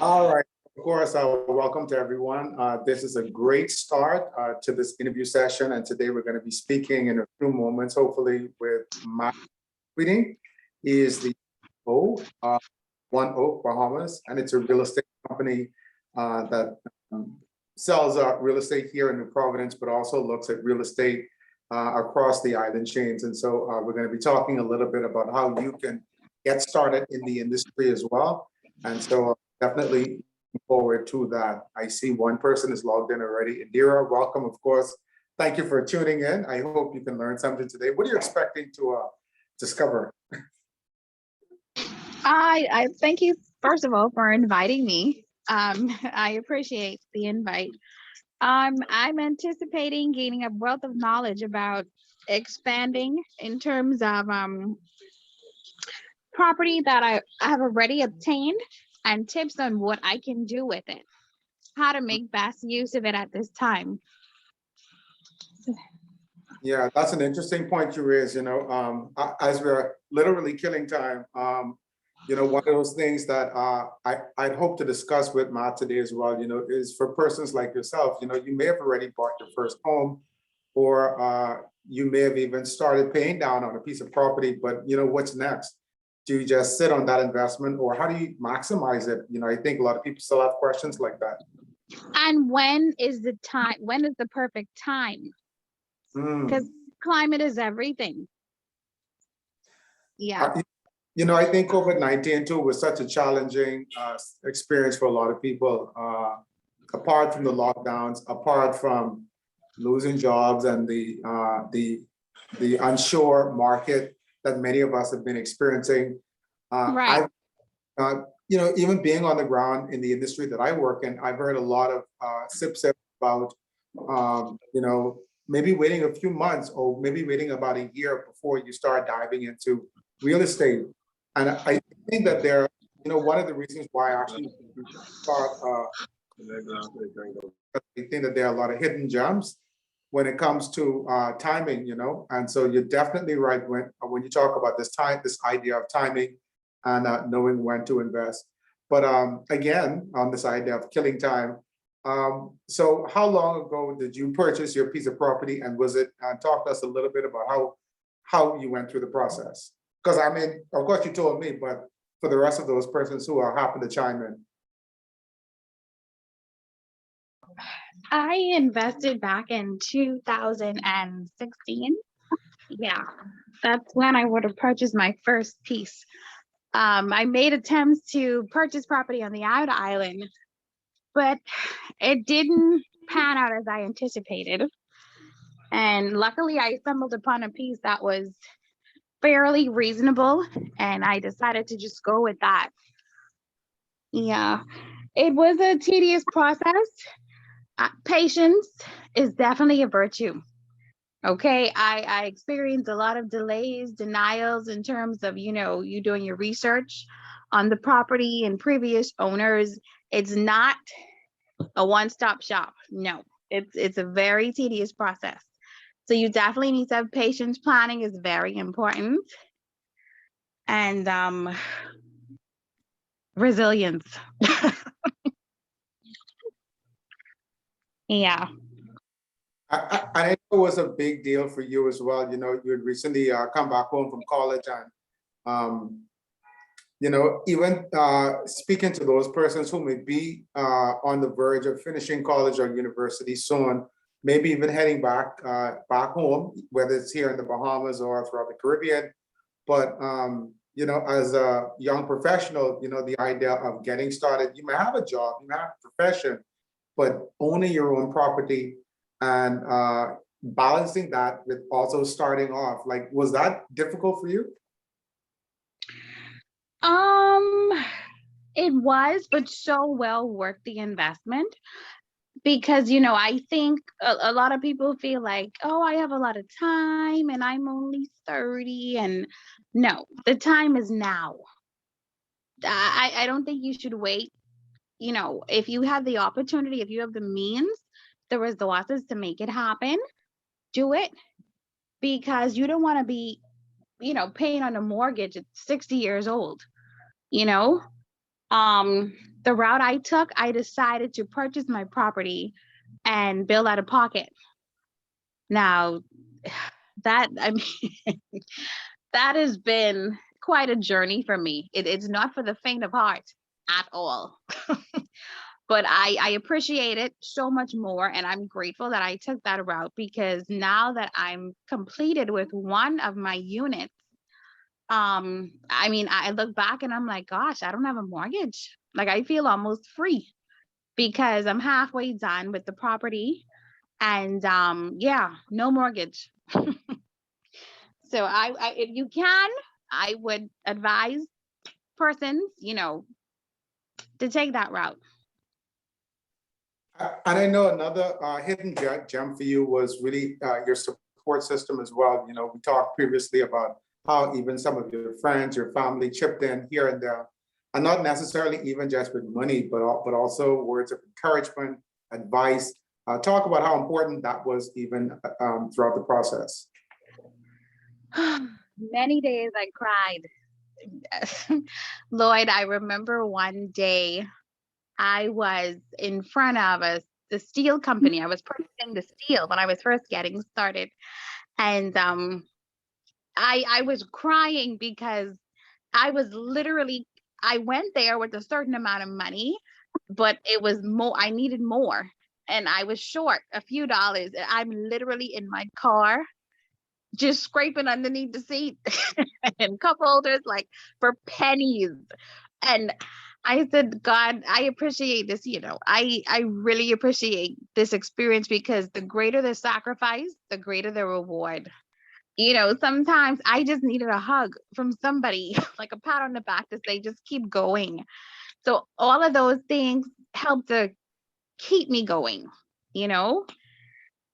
All right. Of course, welcome to everyone. This is a great start to this interview session. And today we're going to be speaking in a few moments, hopefully, with Matt Sweeting. He is the O, One Oak, Bahamas, and it's a real estate company that sells real estate here in New Providence, but also looks at real estate across the island chains. And so we're going to be talking a little bit about how you can get started in the industry as well. And so definitely looking forward to that. I see one person is logged in already. Indira, welcome, of course. Thank you for tuning in. I hope you can learn something today. What are you expecting to discover? I thank you first of all for inviting me. I appreciate the invite. I'm anticipating gaining a wealth of knowledge about expanding in terms of property that I have already obtained and tips on what I can do with it, how to make best use of it at this time. Yeah, that's an interesting point you raise. As we're literally killing time, one of those things that I'd hope to discuss with Matt today as well, is for persons like yourself, you may have already bought your first home, or you may have even started paying down on a piece of property, but what's next? Do you just sit on that investment, or how do you maximize it? I think a lot of people still have questions like that. And when is the time? When is the perfect time? Because climate is everything. Yeah. I think COVID-19 too was such a challenging experience for a lot of people. Apart from the lockdowns, apart from losing jobs and the unsure market that many of us have been experiencing. Right. Even being on the ground in the industry that I work in, I've heard a lot of sip about, maybe waiting a few months or maybe waiting about a year before you start diving into real estate. And I think that one of the reasons why I actually start, I think that there are a lot of hidden gems when it comes to timing, and so you're definitely right when you talk about this idea of timing and knowing when to invest. But again, on this idea of killing time, so how long ago did you purchase your piece of property, and was it? Talk to us a little bit about how you went through the process. Because I mean, of course, you told me, but for the rest of those persons who are happy to chime in. I invested back in 2016. Yeah, that's when I would have purchased my first piece. I made attempts to purchase property on the outer island, but it didn't pan out as I anticipated. And luckily, I stumbled upon a piece that was fairly reasonable, and I decided to just go with that. Yeah, it was a tedious process. Patience is definitely a virtue. Okay, I experienced a lot of delays, denials in terms of, you doing your research on the property and previous owners. It's not a one-stop shop. No, it's a very tedious process. So you definitely need to have patience. Planning is very important. And resilience. Yeah. I know it was a big deal for you as well. You had recently come back home from college, and even speaking to those persons who may be on the verge of finishing college or university soon, maybe even heading back home, whether it's here in the Bahamas or throughout the Caribbean. But as a young professional, the idea of getting started, you may have a job, you may have a profession, but owning your own property and balancing that with also starting off, like, was that difficult for you? It was, but so well worth the investment because, I think a lot of people feel like, oh, I have a lot of time and I'm only 30. And no, the time is now. I don't think you should wait. If you have the opportunity, if you have the means, the resources to make it happen, do it, because you don't want to be, paying on a mortgage at 60 years old, you know? The route I took, I decided to purchase my property and build out of pocket. Now, that I mean, that has been quite a journey for me. It's not for the faint of heart at all. But I appreciate it so much more, and I'm grateful that I took that route because now that I'm completed with one of my units, I mean, I look back and I'm like, gosh, I don't have a mortgage. Like I feel almost free because I'm halfway done with the property and yeah, no mortgage. So if you can, I would advise persons, to take that route. And I know another hidden gem for you was really your support system as well. You know, we talked previously about how even some of your friends, your family chipped in here and there, and not necessarily even just with money, but also words of encouragement, advice. Talk about how important that was even throughout the process. Many days I cried. Lloyd, I remember one day I was in front of the steel company. I was purchasing the steel when I was first getting started. And I was crying because I was literally, I went there with a certain amount of money, but it was more, I needed more. And I was short a few dollars. I'm literally in my car, just scraping underneath the seat and cup holders like for pennies. And I said, God, I appreciate this, I really appreciate this experience because the greater the sacrifice, the greater the reward. Sometimes I just needed a hug from somebody, like a pat on the back to say, just keep going. So all of those things help to keep me going, you know?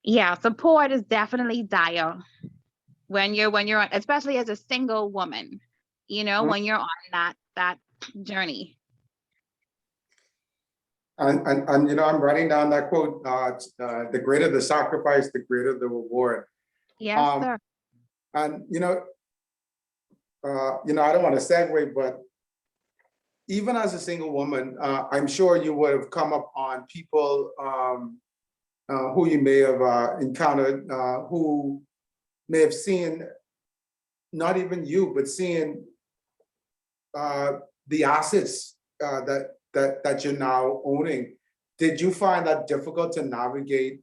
Yeah, support is definitely dire when you're especially as a single woman, when you're on that journey. And I'm writing down that quote, the greater the sacrifice, the greater the reward. Yes, sir. And, I don't want to segue, but even as a single woman, I'm sure you would have come up on people who you may have encountered who may have seen, not even you, but seeing the assets that you're now owning. Did you find that difficult to navigate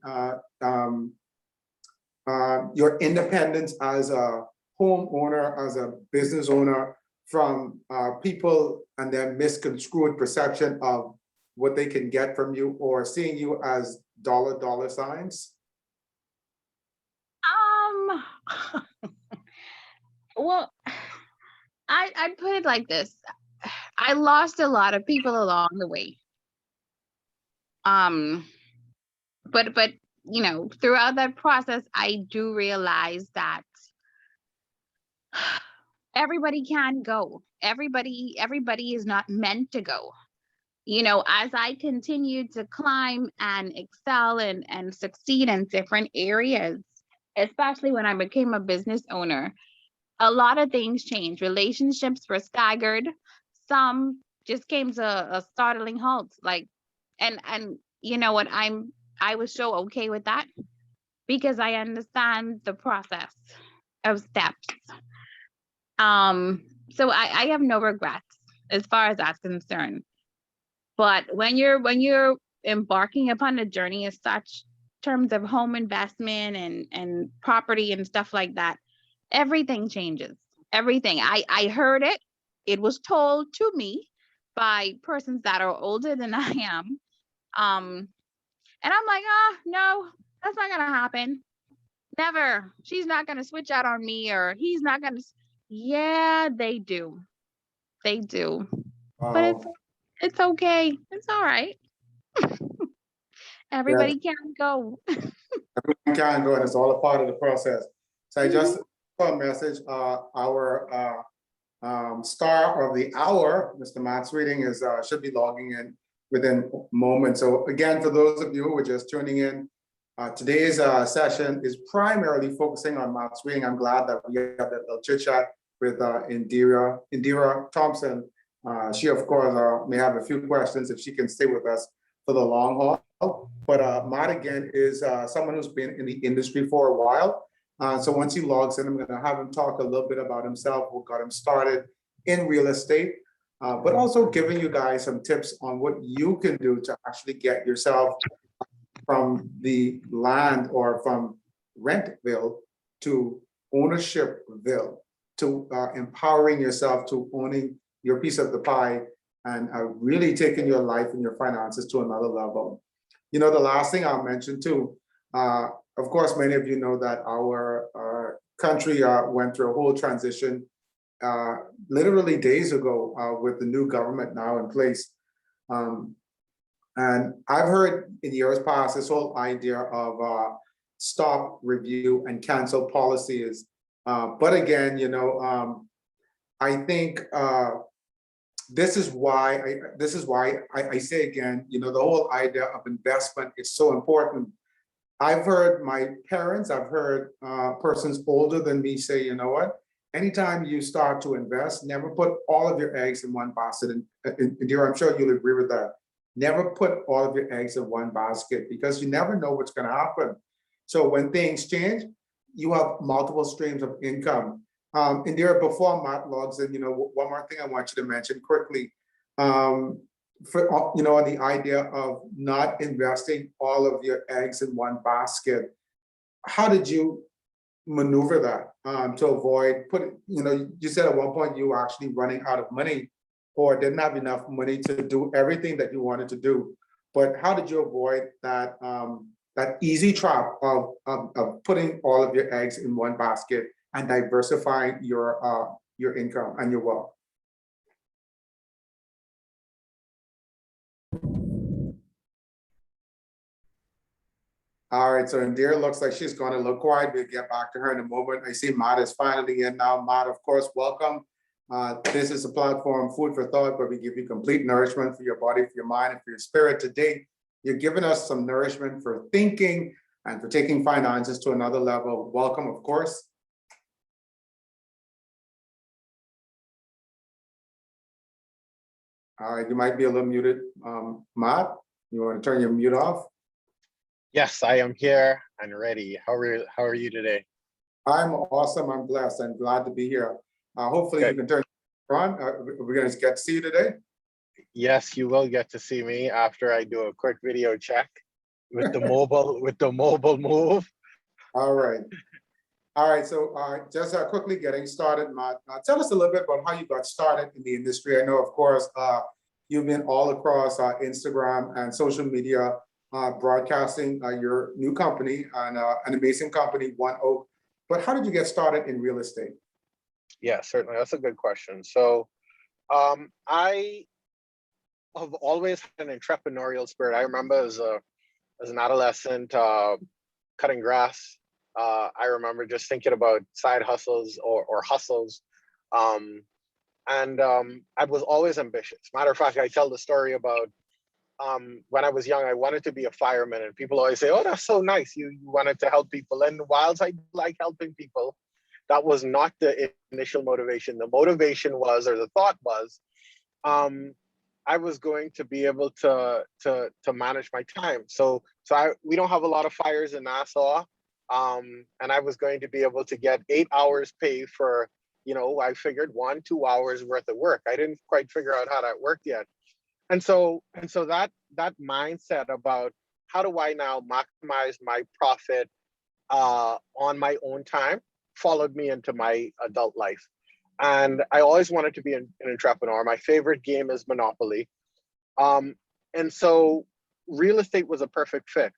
your independence as a homeowner, as a business owner, from people and their misconstrued perception of what they can get from you, or seeing you as dollar signs? Um, well, I'd put it like this. I lost a lot of people along the way. Um, but throughout that process, I do realize that everybody can go. Everybody is not meant to go. As I continue to climb and excel and succeed in different areas, especially when I became a business owner, a lot of things changed. Relationships were staggered. Some just came to a startling halt. And you know what? I was so okay with that because I understand the process of steps. So I have no regrets as far as that's concerned. But when you're embarking upon a journey as such, terms of home investment and property and stuff like that, everything changes. Everything. I heard it. It was told to me by persons that are older than I am. And I'm like, oh no, that's not gonna happen. Never. She's not gonna switch out on me, or he's not gonna. Yeah, they do. They do. But it's okay. It's all right. Yeah, Everybody can go. everyone can go, and it's all a part of the process. So I just saw a message. Our star of the hour, Mr. Matt Sweeting, should be logging in within moments. So again, for those of you who are just tuning in, today's session is primarily focusing on Matt Sweeting. I'm glad that we had that little chit chat with Indira Thompson, She, of course, may have a few questions if she can stay with us for the long haul. But Matt, again, is someone who's been in the industry for a while. So once he logs in, I'm going to have him talk a little bit about himself, what got him started in real estate, but also giving you guys some tips on what you can do to actually get yourself from the land or from rentville to ownershipville, to empowering yourself to owning your piece of the pie and really taking your life and your finances to another level. You know, the last thing I'll mention too, of course, many of you know that our country went through a whole transition literally days ago with the new government now in place. And I've heard in years past this whole idea of stop, review, and cancel policies. But again, you know, I think this is why I say again, you know, the whole idea of investment is so important. I've heard my parents, I've heard persons older than me say, you know what, anytime you start to invest, never put all of your eggs in one basket. And dear, I'm sure you'll agree with that. Never put all of your eggs in one basket because you never know what's going to happen. So when things change, you have multiple streams of income. Indira, before Matt logs in, you know, one more thing I want you to mention quickly. For you know, on the idea of not investing all of your eggs in one basket, how did you maneuver that to avoid you know, you said at one point you were actually running out of money or didn't have enough money to do everything that you wanted to do, but how did you avoid that that easy trap of putting all of your eggs in one basket and diversifying your income and your wealth? All right, so Indira looks like she's going to look quiet. We'll get back to her in a moment. I see Matt is finally in now. Matt, of course, welcome. This is a platform, Food for Thought, where we give you complete nourishment for your body, for your mind, and for your spirit. Today, you're giving us some nourishment for thinking and for taking finances to another level. Welcome, of course. All right, you might be a little muted. Matt, you want to turn your mute off? Yes, I am here and ready. How are you today? I'm awesome. I'm blessed. I'm glad to be here. Hopefully you can turn it on. We're going to get to see you today. Yes, you will get to see me after I do a quick video check with the mobile move. All right. All right. So just quickly getting started, Matt, tell us a little bit about how you got started in the industry. I know, of course, you've been all across Instagram and social media broadcasting your new company and an amazing company, One Oak. But how did you get started in real estate? Yeah, certainly. That's a good question. So I have always had an entrepreneurial spirit. I remember as an adolescent cutting grass. I remember just thinking about side hustles or hustles. And I was always ambitious. Matter of fact, I tell the story about when I was young, I wanted to be a fireman, and people always say, "Oh, that's so nice. You wanted to help people." And whilst I like helping people, that was not the initial motivation. The motivation was, or the thought was, I was going to be able to manage my time. So we don't have a lot of fires in Nassau, and I was going to be able to get 8 hours pay for, you know, I figured 1-2 hours worth of work. I didn't quite figure out how that worked yet. And so that mindset about how do I now maximize my profit on my own time followed me into my adult life. And I always wanted to be an entrepreneur. My favorite game is Monopoly. And so real estate was a perfect fit.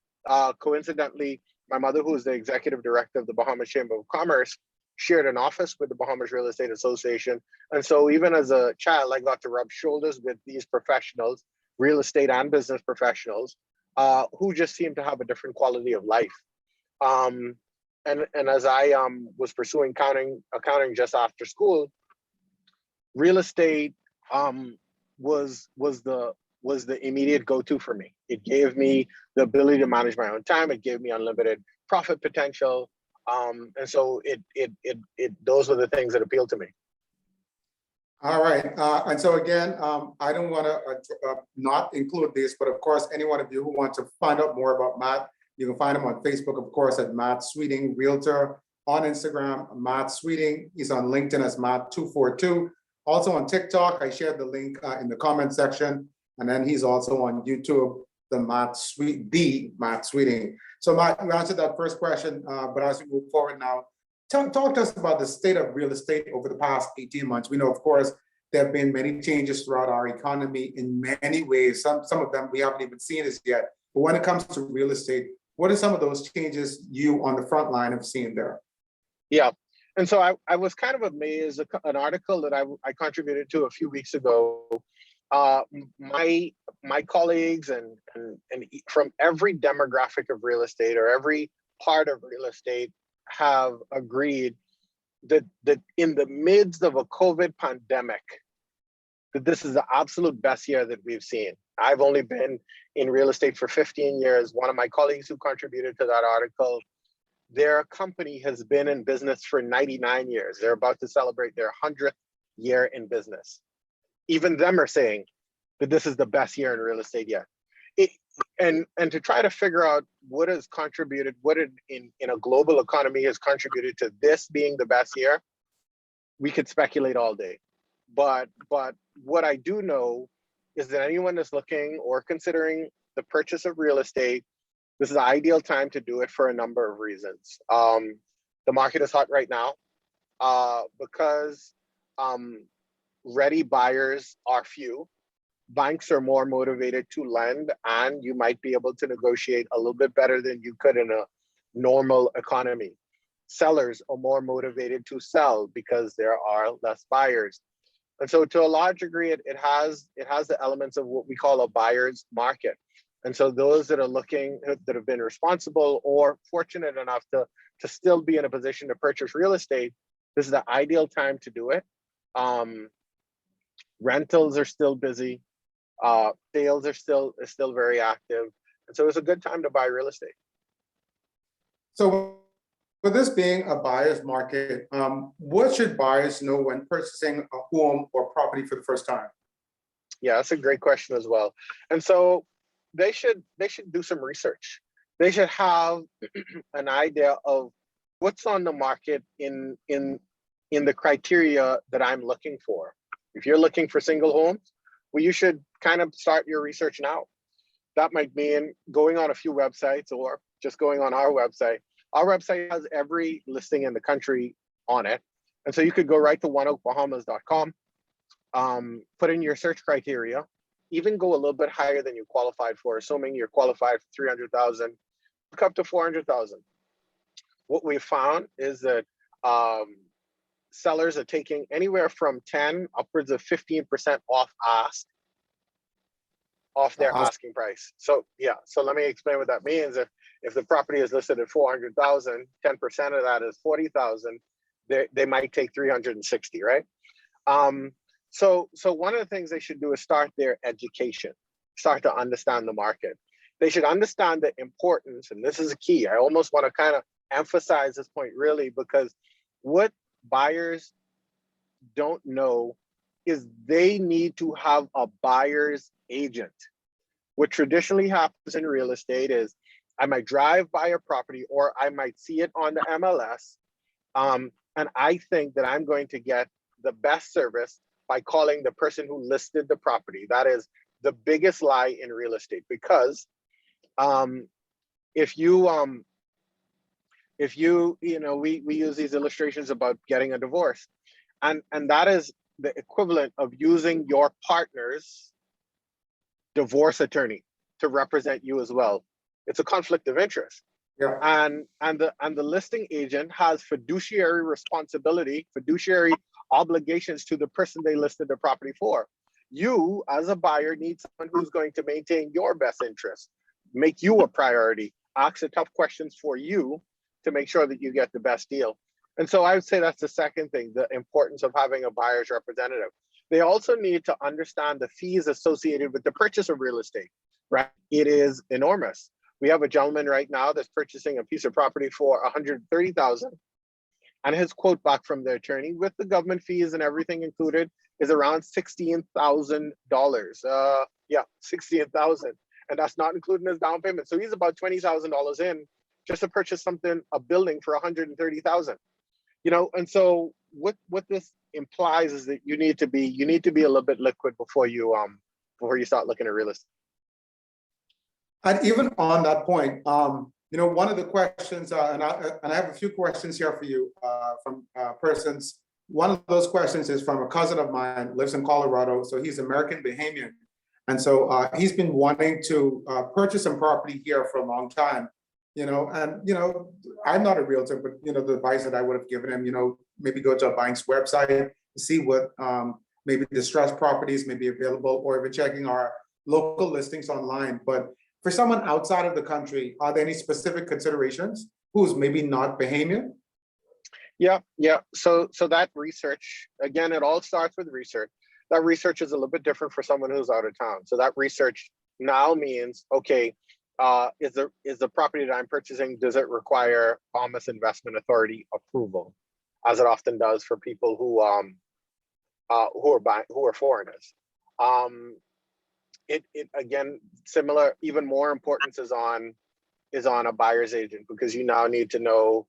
Coincidentally, my mother, who is the executive director of the Bahamas Chamber of Commerce, shared an office with the Bahamas Real Estate Association. And so even as a child, I got to rub shoulders with these professionals, real estate and business professionals, who just seemed to have a different quality of life. And as I was pursuing accounting just after school, real estate was the immediate go-to for me. It gave me the ability to manage my own time. It gave me unlimited profit potential. And so those were the things that appealed to me. All right, and so again, I don't want to not include this, but of course, any one of you who want to find out more about Matt, you can find him on Facebook, of course, at Matt Sweeting Realtor, on Instagram, Matt Sweeting. He's on LinkedIn as Matt242. Also on TikTok, I shared the link in the comment section, and then he's also on YouTube, the Matt Sweeting. So Matt, you answered that first question, but as we move forward now, talk to us about the state of real estate over the past 18 months. We know, of course, there have been many changes throughout our economy in many ways. Some of them we haven't even seen as yet. But when it comes to real estate, what are some of those changes you on the front line have seen there? Yeah. And so I was kind of amazed, an article that I contributed to a few weeks ago. My colleagues and from every demographic of real estate or every part of real estate have agreed that in the midst of a COVID pandemic, that this is the absolute best year that we've seen. I've only been in real estate for 15 years. One of my colleagues who contributed to that article, their company has been in business for 99 years. They're about to celebrate their 100th year in business. Even them are saying that this is the best year in real estate yet. And to try to figure out what has contributed, in a global economy has contributed to this being the best year, we could speculate all day. But what I do know is that anyone that's looking or considering the purchase of real estate, this is the ideal time to do it for a number of reasons. The market is hot right now because ready buyers are few. Banks are more motivated to lend, and you might be able to negotiate a little bit better than you could in a normal economy. Sellers are more motivated to sell because there are less buyers. And so to a large degree, it has the elements of what we call a buyer's market. And so those that are looking, that have been responsible or fortunate enough to still be in a position to purchase real estate, this is the ideal time to do it. Rentals are still busy. Sales are still very active. And so it's a good time to buy real estate. So with this being a buyer's market, what should buyers know when purchasing a home or property for the first time? Yeah, that's a great question as well. And so they should do some research. They should have an idea of what's on the market in the criteria that I'm looking for. If you're looking for single homes, well, you should kind of start your research now. That might mean going on a few websites or just going on our website. Our website has every listing in the country on it. And so you could go right to oneoakbahamas.com, put in your search criteria, even go a little bit higher than you qualified for, assuming you're qualified for 300,000, look up to 400,000. What we found is that sellers are taking anywhere from 10 upwards of 15% off their asking price. So yeah, so let me explain what that means. If the property is listed at 400,000, 10% of that is 40,000, they might take 360, right? So one of the things they should do is start their education, start to understand the market. They should understand the importance, and this is a key. I almost want to kind of emphasize this point really, because what buyers don't know is they need to have a buyer's agent. What traditionally happens in real estate is I might drive by a property or I might see it on the MLS, and I think that I'm going to get the best service by calling the person who listed the property. That is the biggest lie in real estate, because if you we use these illustrations about getting a divorce, and that is the equivalent of using your partner's divorce attorney to represent you as well. It's a conflict of interest. Yeah. And the listing agent has fiduciary responsibility, fiduciary obligations to the person they listed the property for. You, as a buyer, need someone who's going to maintain your best interest, make you a priority, ask the tough questions for you to make sure that you get the best deal. And so I would say that's the second thing, the importance of having a buyer's representative. They also need to understand the fees associated with the purchase of real estate, right? It is enormous. We have a gentleman right now that's purchasing a piece of property for $130,000, and his quote back from the attorney with the government fees and everything included is around $16,000. Yeah, 16,000, and that's not including his down payment. So he's about $20,000 in just to purchase a building for 130,000. And so what this implies is that you need to be a little bit liquid before you start looking at real estate. And even on that point, one of the questions, and I have a few questions here for you from persons. One of those questions is from a cousin of mine, lives in Colorado, so he's American Bahamian, and so he's been wanting to purchase some property here for a long time. I'm not a realtor, but the advice that I would have given him, maybe go to a bank's website, see what maybe distressed properties may be available, or even checking our local listings online. But for someone outside of the country, are there any specific considerations who's maybe not Bahamian? Yeah. So that research, again, it all starts with research. That research is a little bit different for someone who's out of town. So that research now means, okay, is the property that I'm purchasing, does it require Bahamas Investment Authority approval, as it often does for people who are foreigners. It again, similar, even more importance is on a buyer's agent, because you now need to know.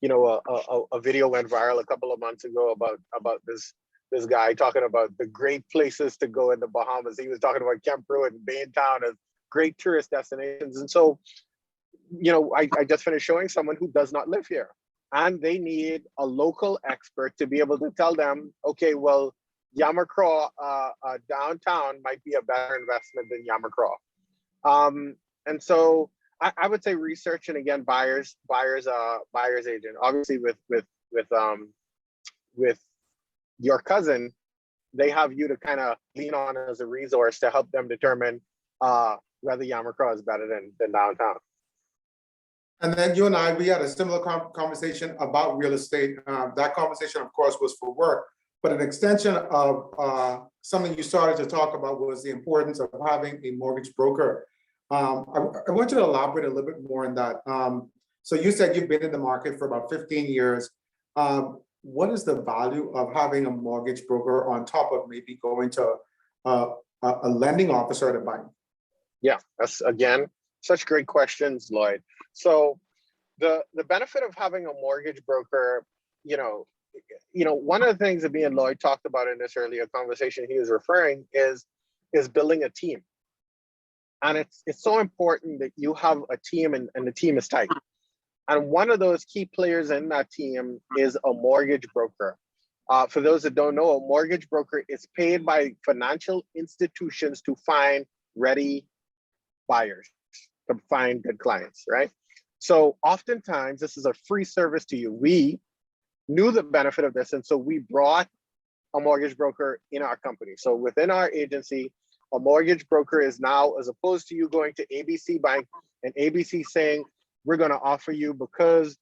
A video went viral a couple of months ago about this guy talking about the great places to go in the Bahamas. He was talking about Camp Pruitt and Baintown as great tourist destinations. And so, I just finished showing someone who does not live here, and they need a local expert to be able to tell them, okay, well, Yamacraw downtown might be a better investment than Yamacraw. And so I would say research, and again, buyer's agent. Obviously, with your cousin, they have you to kind of lean on as a resource to help them determine whether Yamacraw is better than downtown. And then you and we had a similar conversation about real estate. That conversation, of course, was for work, but an extension of something you started to talk about was the importance of having a mortgage broker. I want you to elaborate a little bit more on that. So you said you've been in the market for about 15 years. What is the value of having a mortgage broker on top of maybe going to a lending officer at a bank? Yeah, that's, again, such great questions, Lloyd. So the benefit of having a mortgage broker, one of the things that me and Lloyd talked about in this earlier conversation he was referring is building a team. And it's so important that you have a team and the team is tight. And one of those key players in that team is a mortgage broker. For those that don't know, a mortgage broker is paid by financial institutions to find ready buyers, to find good clients, right? So oftentimes this is a free service to you. We knew the benefit of this, and so we brought a mortgage broker in our company. So within our agency, a mortgage broker is now, as opposed to you going to ABC Bank and ABC saying, we're going to offer you, because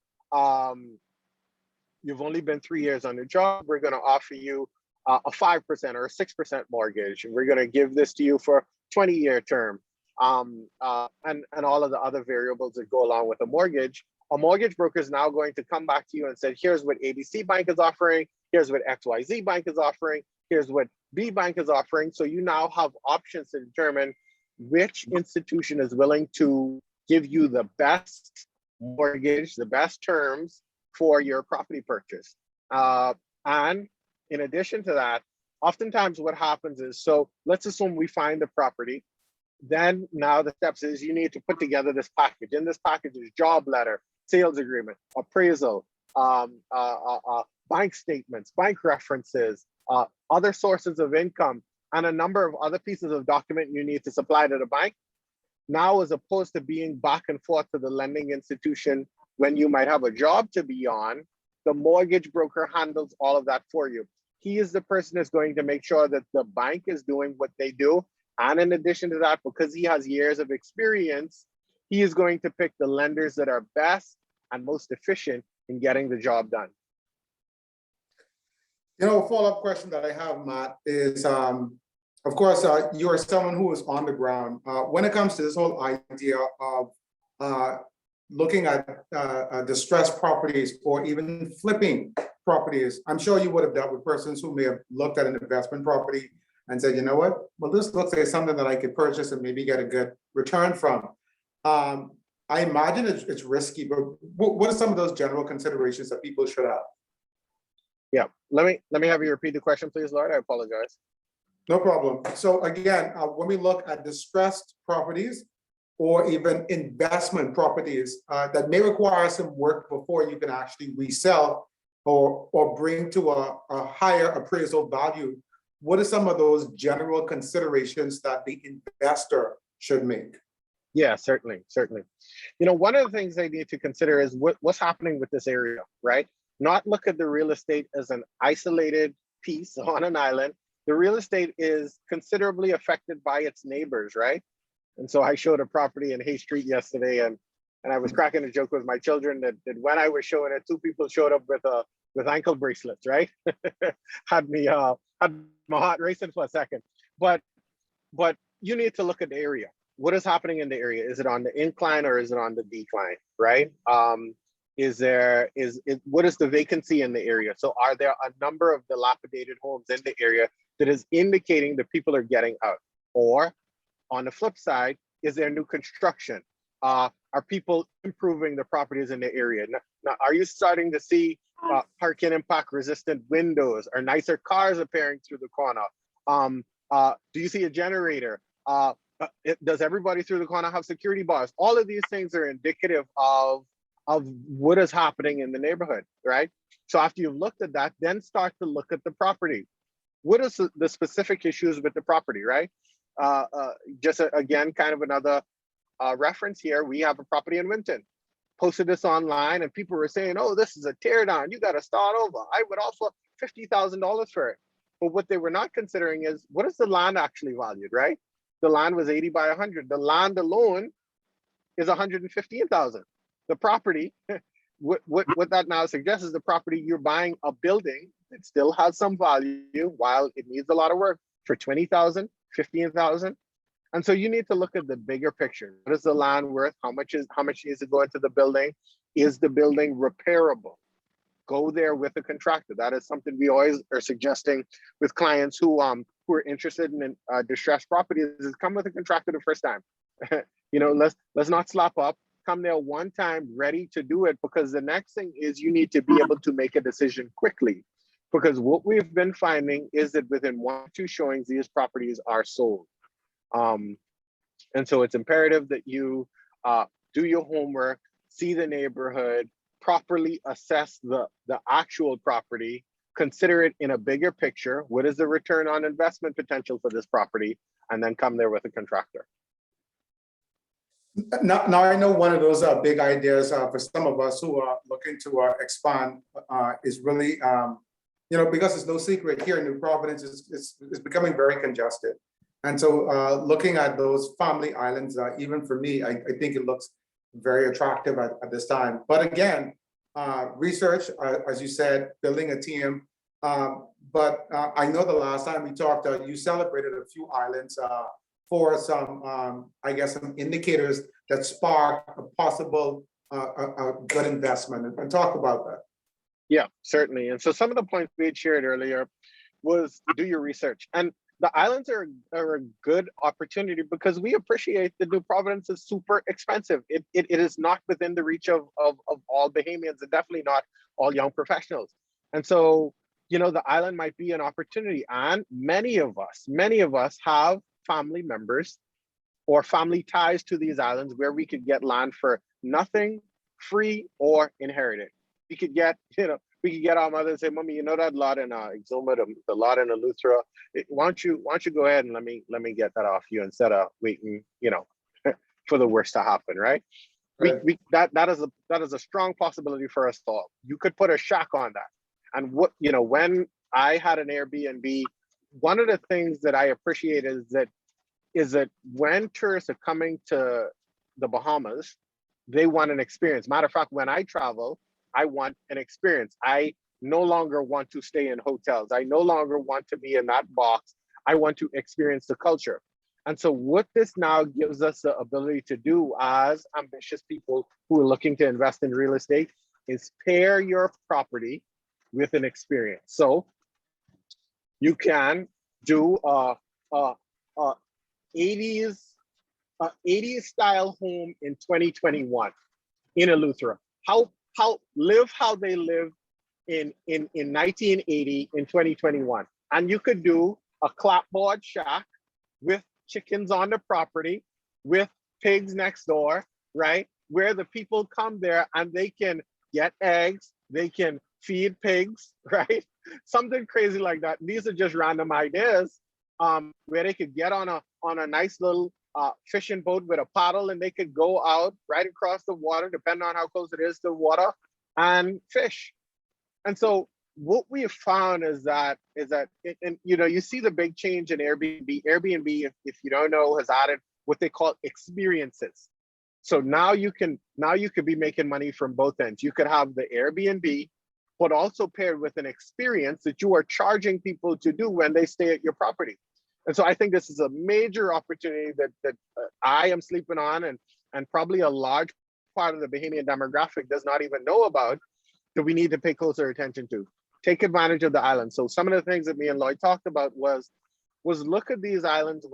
you've only been 3 years on the job, we're going to offer you a 5% or a 6% mortgage. And we're going to give this to you for a 20-year term. And all of the other variables that go along with a mortgage broker is now going to come back to you and say, here's what ABC Bank is offering, here's what XYZ Bank is offering, here's what B Bank is offering. So you now have options to determine which institution is willing to give you the best mortgage, the best terms for your property purchase. And in addition to that, oftentimes what happens is, so let's assume we find the property. Then now the steps is you need to put together this package. In this package is job letter, sales agreement, appraisal, bank statements, bank references, other sources of income, and a number of other pieces of document you need to supply to the bank. Now, as opposed to being back and forth to the lending institution when you might have a job to be on, the mortgage broker handles all of that for you. He is the person that's going to make sure that the bank is doing what they do. And in addition to that, because he has years of experience, he is going to pick the lenders that are best and most efficient in getting the job done. A follow-up question that I have, Matt, is, of course, you are someone who is on the ground. When it comes to this whole idea of looking at distressed properties or even flipping properties, I'm sure you would have dealt with persons who may have looked at an investment property and said, you know what, well, this looks like something that I could purchase and maybe get a good return from. I imagine it's risky, but what are some of those general considerations that people should have? Yeah, let me have you repeat the question, please, Lord. I apologize. No problem. So again, when we look at distressed properties or even investment properties that may require some work before you can actually resell or bring to a higher appraisal value, what are some of those general considerations that the investor should make? Yeah, certainly. You know, one of the things they need to consider is what's happening with this area, right? Not look at the real estate as an isolated piece on an island. The real estate is considerably affected by its neighbors, right? And so I showed a property in Hay Street yesterday, and I was cracking a joke with my children that when I was showing it, two people showed up with ankle bracelets, right? had my heart racing for a second. But you need to look at the area. What is happening in the area? Is it on the incline or is it on the decline, right? What is the vacancy in the area? So are there a number of dilapidated homes in the area that is indicating that people are getting out? Or on the flip side, is there new construction? Are people improving the properties in the area? Now, are you starting to see parking impact resistant windows or nicer cars appearing through the corner? Do you see a generator? Does everybody through the corner have security bars? All of these things are indicative of what is happening in the neighborhood, right? So after you've looked at that, then start to look at the property. What is the specific issues with the property, right? Again, kind of another reference here. We have a property in Winton. Posted this online and people were saying, oh, this is a tear down. You got to start over. I would offer $50,000 for it. But what they were not considering is what is the land actually valued, right? The land was 80 by 100. The land alone is 115,000. The property, what that now suggests is the property you're buying a building that still has some value while it needs a lot of work for 20,000, 15,000. And so you need to look at the bigger picture. What is the land worth? How much needs to go into the building? Is the building repairable? Go there with a contractor. That is something we always are suggesting with clients who are interested in distressed properties is come with a contractor the first time. You know, let's not slap up. Come there one time, ready to do it, because the next thing is you need to be able to make a decision quickly. Because what we've been finding is that within 1 or 2 showings, these properties are sold. And so it's imperative that you do your homework, see the neighborhood, properly assess the actual property, consider it in a bigger picture. What is the return on investment potential for this property? And then come there with a contractor. Now I know one of those big ideas for some of us who are looking to expand is really, you know, because it's no secret here in New Providence, it's becoming very congested. And so looking at those family islands, even for me, I think it looks very attractive at this time. But again, research, as you said, building a team. But I know the last time we talked, you celebrated a few islands for some, I guess, some indicators that spark a possible a good investment, and talk about that. Yeah, certainly. And so some of the points we had shared earlier was do your research. And the islands are a good opportunity because we appreciate that New Providence is super expensive. It is not within the reach of all Bahamians, and definitely not all young professionals. And so, you know, the island might be an opportunity. And many of us have family members or family ties to these islands where we could get land for nothing, free or inherited. We could get, our mother and say, Mommy, you know that lot in Exuma, the lot in Eleuthera, why don't you go ahead and let me get that off you instead of waiting, for the worst to happen, right? Right. That is a strong possibility for us all. You could put a shack on that. And when I had an Airbnb, one of the things that I appreciate is that when tourists are coming to the Bahamas, they want an experience. Matter of fact, when I travel, I want an experience. I no longer want to stay in hotels. I no longer want to be in that box. I want to experience the culture. And so what this now gives us the ability to do as ambitious people who are looking to invest in real estate is pair your property with an experience. So you can do a 80s 80s style home in 2021 in Eleuthera. How live how they live in 1980 in 2021. And you could do a clapboard shack with chickens on the property, with pigs next door, right? Where the people come there and they can get eggs, they can feed pigs, right? Something crazy like that. These are just random ideas where they could get on a nice little fishing boat with a paddle, and they could go out right across the water, depending on how close it is to the water, and fish. And so what we have found is that and you know, you see the big change in Airbnb. Airbnb, if you don't know, has added what they call experiences. So now you could be making money from both ends. You could have the Airbnb, but also paired with an experience that you are charging people to do when they stay at your property. And so I think this is a major opportunity that I am sleeping on, and probably a large part of the Bahamian demographic does not even know about, that we need to pay closer attention to. Take advantage of the island. So some of the things that me and Lloyd talked about was look at these islands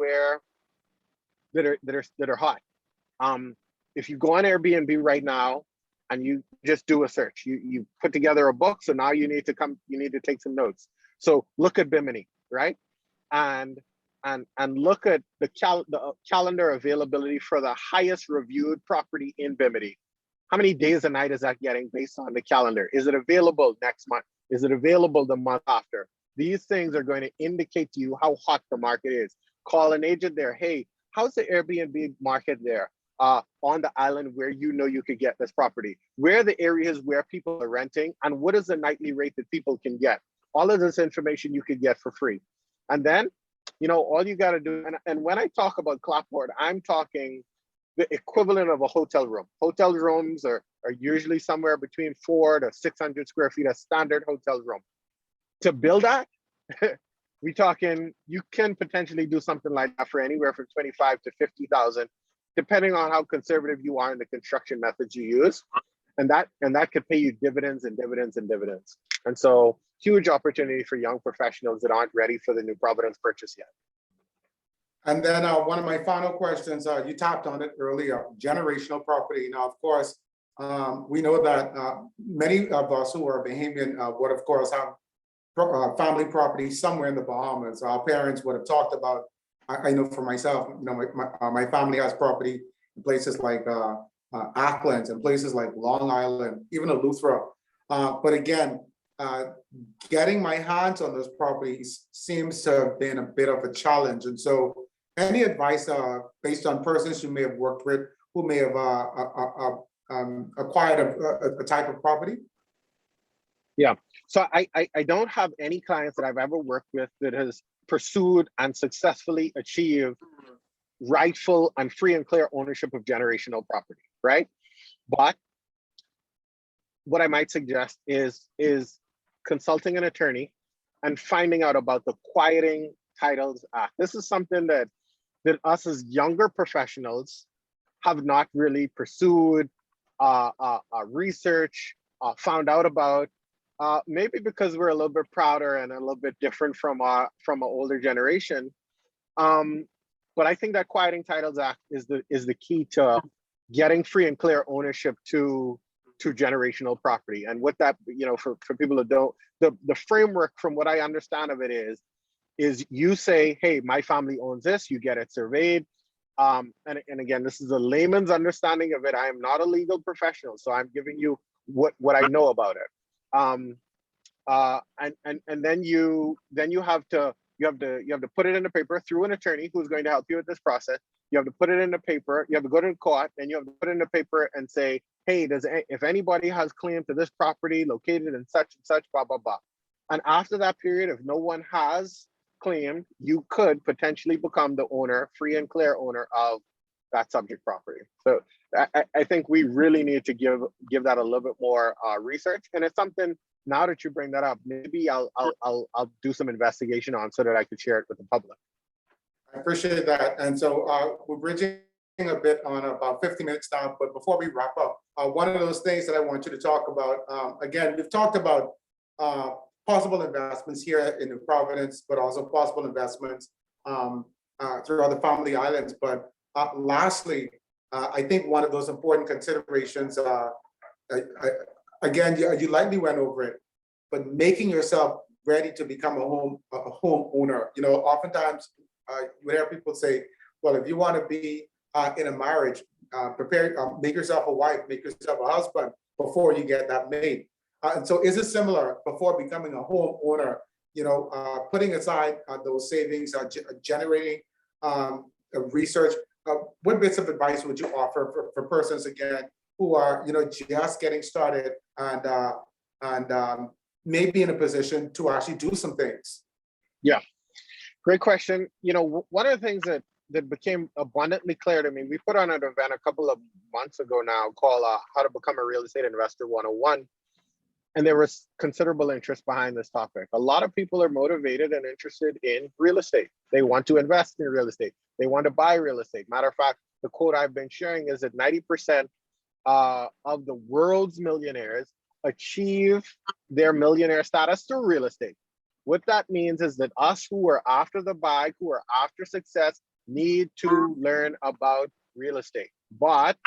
that are hot. If you go on Airbnb right now and you just do a search, you put together a book. So now you need to take some notes. So look at Bimini, right? And look at the calendar availability for the highest reviewed property in Bimini. How many days a night is that getting based on the calendar? Is it available next month? Is it available the month after? These things are going to indicate to you how hot the market is. Call an agent there. Hey, how's the Airbnb market there on the island where you know you could get this property? Where are the areas where people are renting, and what is the nightly rate that people can get? All of this information you could get for free. And then, you know, all you got to do, and when I talk about clapboard, I'm talking the equivalent of a hotel room. Hotel rooms are usually somewhere between 400 to 600 square feet, a standard hotel room. To build that, we talking, you can potentially do something like that for anywhere from 25 to 50,000, depending on how conservative you are in the construction methods you use. And that could pay you dividends and dividends and dividends. And so huge opportunity for young professionals that aren't ready for the New Providence purchase yet. And then one of my final questions, you tapped on it earlier, generational property. Now, of course, we know that many of us who are Bahamian would, of course, have family property somewhere in the Bahamas. Our parents would have talked about, I know for myself, you know, my family has property in places like Acklands and places like Long Island, even Eleuthera. But again, getting my hands on those properties seems to have been a bit of a challenge. And so any advice based on persons you may have worked with who may have acquired a type of property? Yeah, so I don't have any clients that I've ever worked with that has pursued and successfully achieved rightful and free and clear ownership of generational property, right? But what I might suggest is consulting an attorney and finding out about the Quieting Titles Act. This is something that us as younger professionals have not really pursued, research, found out about, maybe because we're a little bit prouder and a little bit different from an older generation. But I think that Quieting Titles Act is the key to getting free and clear ownership to generational property. And what that, you know, for people that don't, the framework from what I understand of it is you say, hey, my family owns this, you get it surveyed. And again, this is a layman's understanding of it. I am not a legal professional, so I'm giving you what I know about it. And then you have to put it in the paper through an attorney who's going to help you with this process. You have to put it in the paper, you have to go to court, and you have to put it in the paper and say, hey, if anybody has claim to this property located in such and such, blah, blah, blah. And after that period, if no one has claimed, you could potentially become the owner, free and clear owner of that subject property. So I think we really need to give that a little bit more research. And it's something, now that you bring that up, maybe I'll do some investigation on so that I could share it with the public. appreciate that. And so we're bridging a bit on about 50 minutes now, but before we wrap up, one of those things that I want you to talk about, again, we've talked about possible investments here in New Providence, but also possible investments throughout the family islands. But lastly, I think one of those important considerations, again, you lightly went over it, but making yourself ready to become a homeowner. You know, oftentimes you hear people say, well, if you want to be in a marriage, make yourself a wife, make yourself a husband before you get that made. And so is it similar before becoming a homeowner, you know, putting aside those savings, generating research? What bits of advice would you offer for persons, again, who are, you know, just getting started and maybe in a position to actually do some things? Yeah, great question. You know, one of the things that became abundantly clear to me, we put on an event a couple of months ago now called How to Become a Real Estate Investor 101. And there was considerable interest behind this topic. A lot of people are motivated and interested in real estate. They want to invest in real estate. They want to buy real estate. Matter of fact, the quote I've been sharing is that 90% of the world's millionaires achieve their millionaire status through real estate. What that means is that us who are after the buy, who are after success, need to learn about real estate. But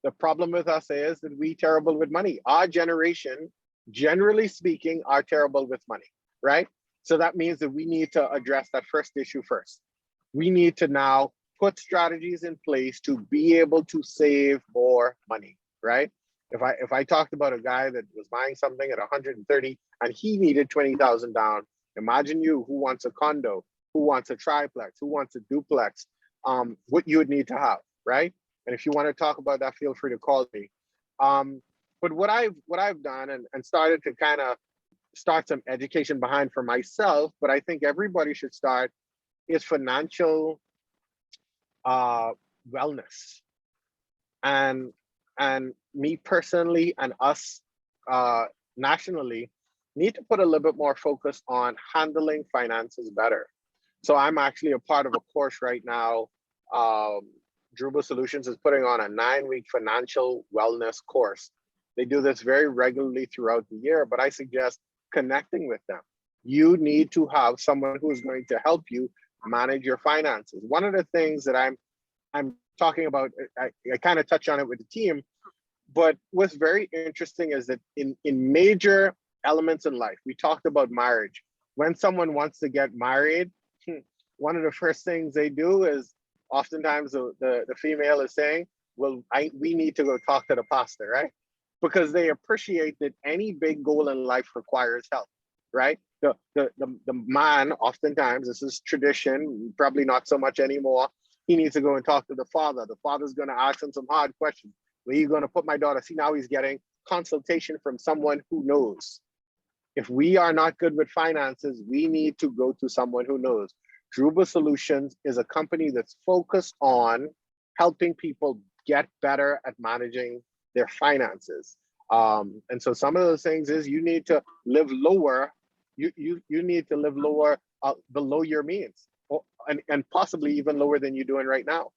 the problem with us is that we terrible with money. Our generation, generally speaking, are terrible with money, right? So that means that we need to address that first issue first. We need to now put strategies in place to be able to save more money, right? If I talked about a guy that was buying something at 130 and he needed 20,000 down, imagine you who wants a condo, who wants a triplex, who wants a duplex, what you would need to have, right? And if you want to talk about that, feel free to call me. But what I've done and started to kind of start some education behind for myself, but I think everybody should start, is financial wellness. And me personally and us nationally need to put a little bit more focus on handling finances better. So I'm actually a part of a course right now. Druba Solutions is putting on a 9-week financial wellness course. They do this very regularly throughout the year, but I suggest connecting with them. You need to have someone who is going to help you manage your finances. One of the things that I'm talking about, I kind of touch on it with the team, but what's very interesting is that in major elements in life, we talked about marriage. When someone wants to get married, one of the first things they do is oftentimes the female is saying, well, we need to go talk to the pastor, right? Because they appreciate that any big goal in life requires help, right? The man, oftentimes, this is tradition, probably not so much anymore, he needs to go and talk to the father. The father's going to ask him some hard questions. Where are you going to put my daughter? See, now he's getting consultation from someone who knows. If we are not good with finances, we need to go to someone who knows. Druba Solutions is a company that's focused on helping people get better at managing their finances. And so some of those things is you need to live lower. You need to live lower below your means, and possibly even lower than you're doing right now.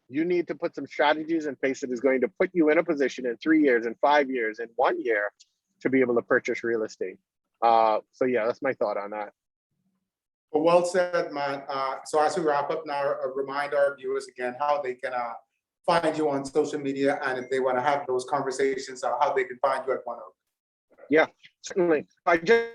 You need to put some strategies in place that is going to put you in a position in 3 years, in 5 years, in 1 year to be able to purchase real estate. So yeah, that's my thought on that. Well said, Matt. So as we wrap up now, remind our viewers again how they can find you on social media, and if they want to have those conversations, how they can find you at One Oak. Yeah, certainly. I just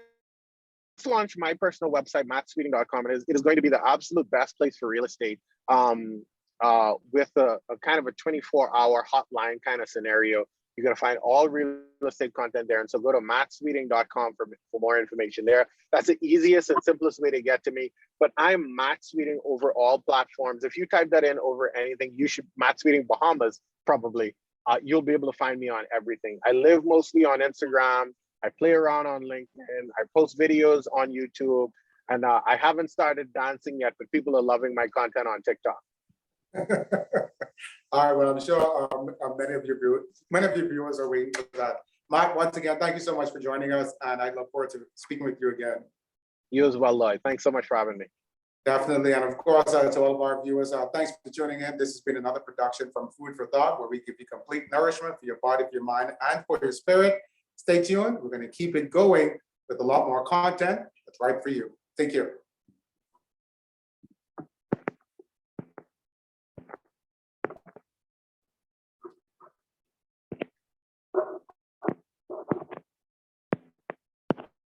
launched my personal website, mattsweeting.com. It is going to be the absolute best place for real estate, with a kind of a 24-hour hotline kind of scenario. You're going to find all real estate content there. And so go to mattsweeting.com for more information there. That's the easiest and simplest way to get to me. But I'm Matt Sweeting over all platforms. If you type that in over anything, you should Matt Sweeting Bahamas, probably. You'll be able to find me on everything. I live mostly on Instagram. I play around on LinkedIn. I post videos on YouTube. And I haven't started dancing yet, but people are loving my content on TikTok. All right, well, I'm sure many of your viewers are waiting for that. Matt, once again, thank you so much for joining us, and I look forward to speaking with you again. You as well, Lloyd. Thanks so much for having me. Definitely. And of course, to all of our viewers, thanks for tuning in. This has been another production from Food for Thought, where we give you complete nourishment for your body, for your mind, and for your spirit. Stay tuned. We're going to keep it going with a lot more content that's right for you. Take care.